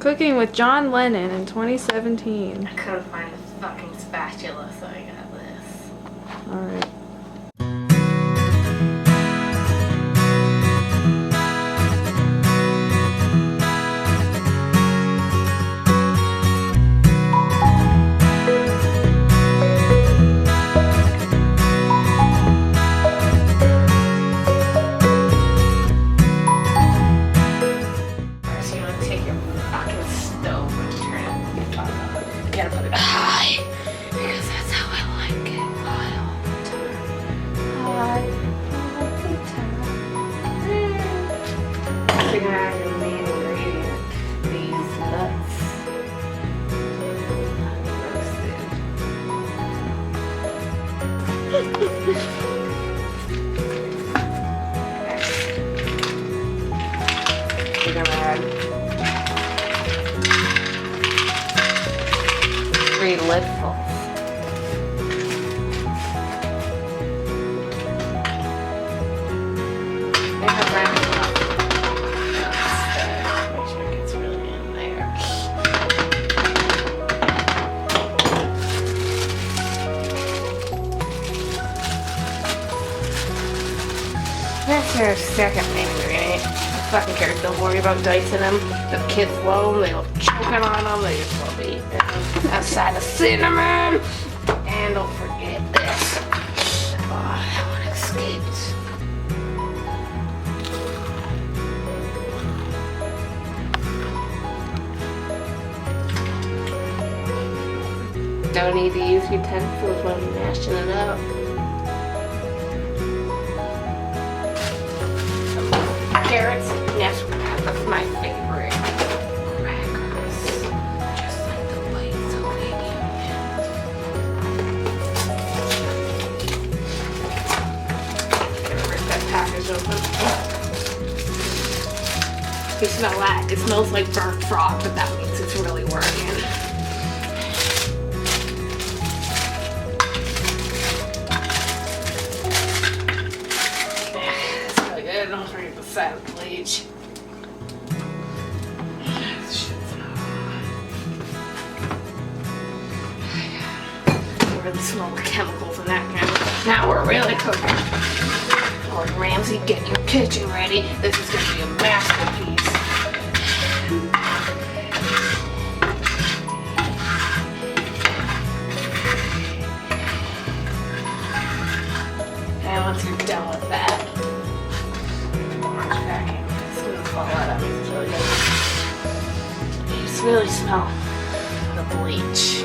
Cooking with John Lennon in 2017. I couldn't find a fucking spatula, so I got this. Alright. First, you want to take your fucking stove and turn it on. You gotta put it high, because that's how I like it. High all the time. High all the time. Figure out your main ingredient. These nuts. Roasted. We're gonna add 3 lidfuls. Make a brown one. Make sure it gets really in there. That's your second main ingredient. Fucking care. Don't worry about dicing them. The kids love them. They love choking on them. They just love eating them. Outside of cinnamon. And don't forget this. Oh, that one escaped. Don't need to use utensils when you're mashing it up. Carrots, yes, that's my favorite. Crackers, just like the white Soviet Union. Gonna rip that package open. You smell that? It smells like burnt frog, but that means it's really working. Don't forget the salad bleach. I really smell the chemicals in that kind. Now we're really cooking. Gordon Ramsay, get your kitchen ready. This is going to be a masterpiece. And once you're done with that, it's gonna fall out. That means it's really good. You just really smell the bleach.